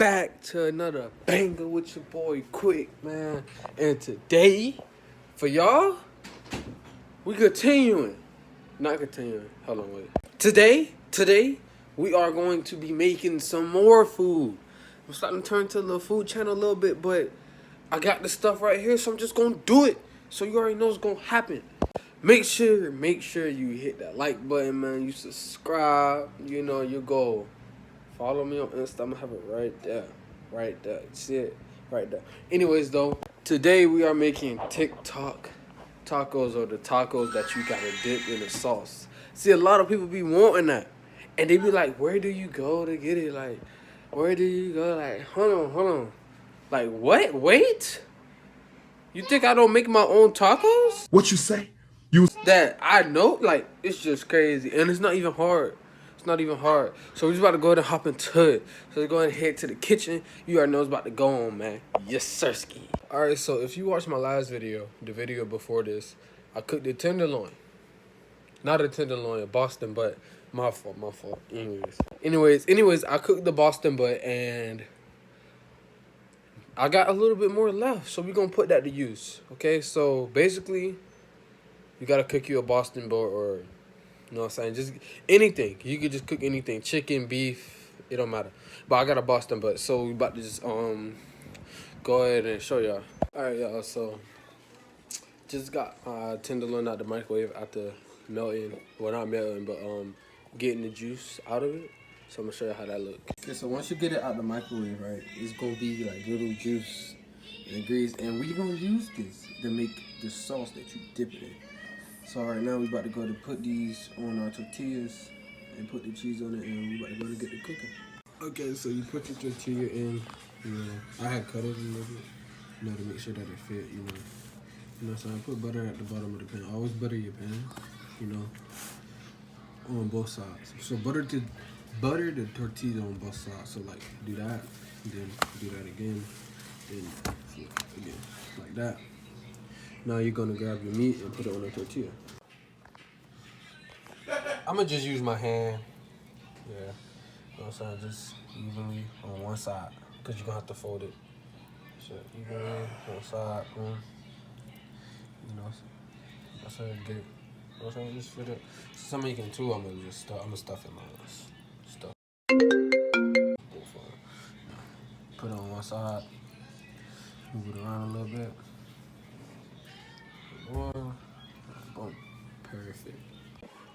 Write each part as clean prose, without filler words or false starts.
back to another banger with your boy Quick, man. And today, for y'all, we continuing. Not continuing. Hold on, wait. Today, we are going to be making some more food. I'm starting to turn to a little food channel a little bit, but I got the stuff right here, so I'm just gonna do it. So you already know what's gonna happen. Make sure you hit that like button, man. You subscribe. You know your goal. Follow me on Insta. I'm gonna have it right there. Right there. See it? Right there. Anyways, though, today we are making TikTok tacos, or the tacos that you gotta dip in the sauce. See, a lot of people be wanting that. And they be like, where do you go to get it? Like, where do you go? Like, hold on. Like, what? Wait? You think I don't make my own tacos? What you say? That I know, like, it's just crazy. And it's not even hard. So we're just about to go ahead and hop into it. So let's go ahead and head to the kitchen. You already know it's about to go on, man. Yes, sirski. Alright, so if you watched my last video, the video before this, I cooked the tenderloin. Not a tenderloin, a Boston butt. My fault. Anyways, I cooked the Boston butt and I got a little bit more left. So we're going to put that to use. Okay, so basically, you got to cook you a Boston butt, or, you know what I'm saying, just anything. You could just cook anything. Chicken, beef, it don't matter. But I got a Boston butt, so we about to just go ahead and show y'all. Alright, y'all, so just got tenderloin out the microwave after melting. Well, not melting, but getting the juice out of it. So I'm gonna show you how that look. Okay, so once you get it out the microwave, right, it's gonna be like little juice and grease, and we gonna use this to make the sauce that you dip it in. So right now we about to go to put these on our tortillas and put the cheese on it, and we about to go to get the cooking. Okay, so you put your tortilla in. You know, I had cut it a little bit, you know, to make sure that it fit. You know, so I put butter at the bottom of the pan. Always butter your pan. You know, on both sides. So butter the tortilla on both sides. So like do that, then do that again, then flip again, like that. Now you're gonna grab your meat and put it on the tortilla. I'm gonna just use my hand. Yeah, you know what I'm saying? Just evenly on one side, cause you're gonna have to fold it. So evenly one side, you know, that's how you get it. You know what I'm saying? Just fit it. Some of you can too. I'm gonna stuff it, man. Stuff. Put it on one side. Move it around a little bit. Oil. Boom. Perfect.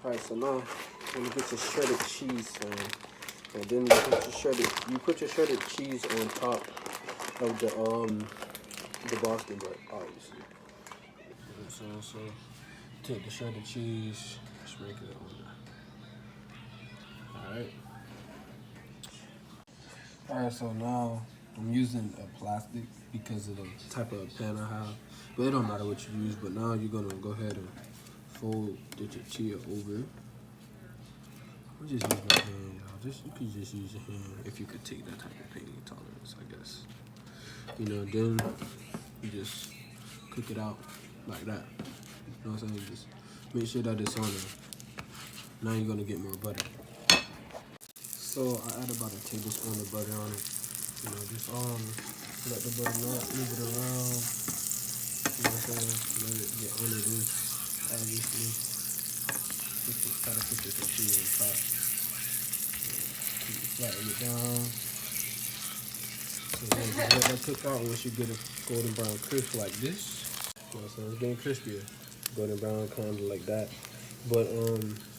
Alright, so now when you get your shredded cheese, and then you put your shredded cheese on top of the Boston butt, obviously. So take the shredded cheese, sprinkle it on there. Alright, so now I'm using a plastic because of the type of pan I have. But it don't matter what you use, but now you're gonna go ahead and fold the tortilla over. I'll just use my hand, y'all. You could just use your hand if you could take that type of pain tolerance, I guess. You know, then you just cook it out like that. You know what I'm saying? Just make sure that it's on there. Now you're gonna get more butter. So I add about a tablespoon of butter on it. You know, just let the butter melt, move it around. You know what I'm saying? Let it get under this, obviously. Try to put your tortilla on top. Keep flatten it down. So then just let that cook out. Once you get a golden brown crisp like this, you know what I'm saying? It's getting crispier. Golden brown, kind of like that. But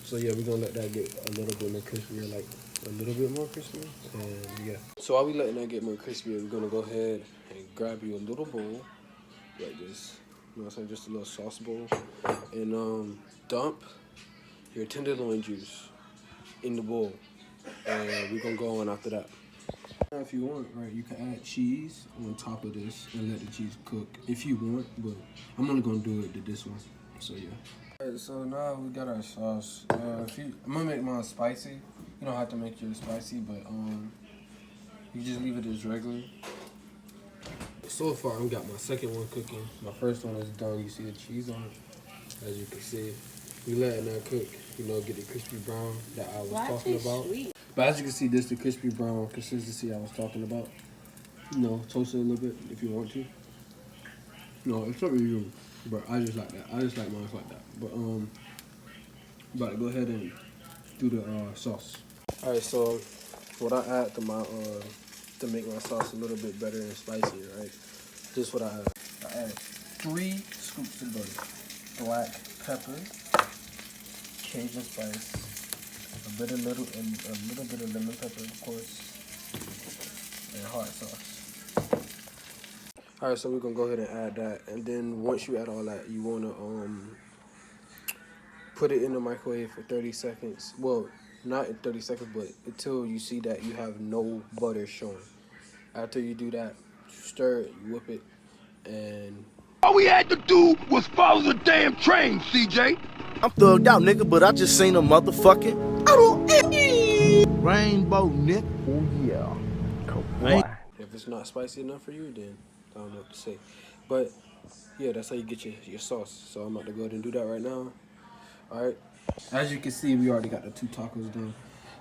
so yeah, we're gonna let that get a little bit more crispier, like a little bit more crispier, and yeah. So while we letting that get more crispier, we're gonna go ahead and grab you a little bowl like this. You know what I'm saying? Just a little sauce bowl, and dump your tenderloin juice in the bowl, and we're gonna go on after that. Now, if you want, right, you can add cheese on top of this and let the cheese cook if you want, but I'm only gonna do it to this one. So yeah. Alright, so now we got our sauce. I'm gonna make mine spicy. You don't have to make yours spicy, but you just leave it as regular. So far, I got my second one cooking. My first one is done. You see the cheese on it, as you can see. We letting that cook. You know, get the crispy brown that I was talking about. Sweet? But as you can see, this is the crispy brown consistency I was talking about. You know, toast it a little bit if you want to. No, it's up to you. But I just like that. I just like mine like that. But about to go ahead and do the sauce. All right, so what I add to my to make my sauce a little bit better and spicier, right? This is what I add. I added 3 scoops of butter, black pepper, Cajun spice, a little bit of lemon pepper, of course, and hot sauce. All right, so we're gonna go ahead and add that, and then once you add all that, you wanna put it in the microwave for 30 seconds. Well, not in 30 seconds, but until you see that you have no butter showing. After you do that, stir it, you whip it, and all we had to do was follow the damn train, CJ. I'm thugged out, nigga, but I just seen a motherfucking rainbow, nigga. Oh yeah. Boy. if it's not spicy enough for you, then I don't know what to say. But yeah, that's how you get your sauce. So I'm about to go ahead and do that right now. All right. As you can see, we already got the 2 tacos done.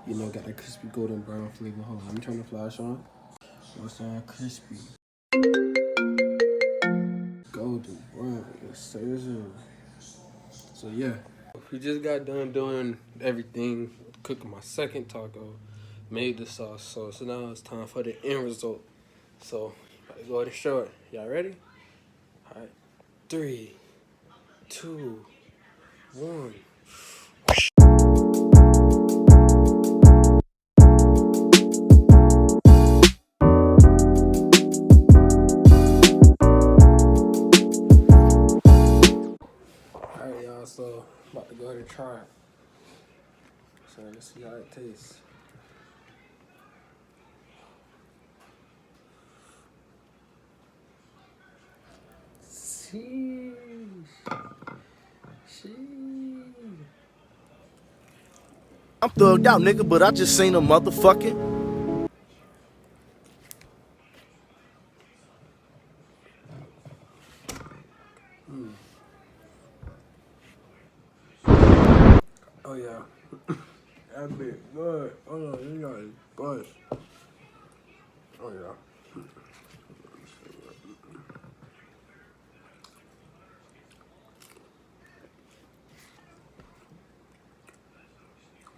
You know, got that crispy golden brown flavor. Hold on, let me turn the flash on. What's that crispy? Golden brown. Yes, sir. So yeah, we just got done doing everything, cooking my second taco, made the sauce. So now it's time for the end result. So I'll go ahead and show it. Y'all ready? All right, 3, 2, 1. Alright, y'all, so I'm about to go ahead and try it. So let's see how it tastes. I'm thugged out, nigga, but I just seen a motherfucking Oh yeah, that bit good. Oh no, you got it, buzz. Oh yeah.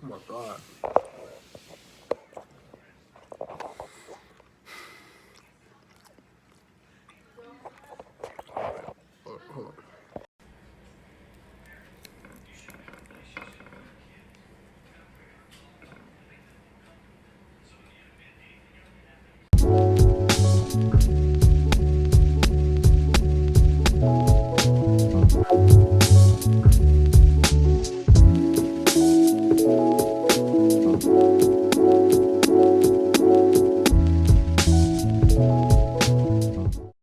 Oh my god.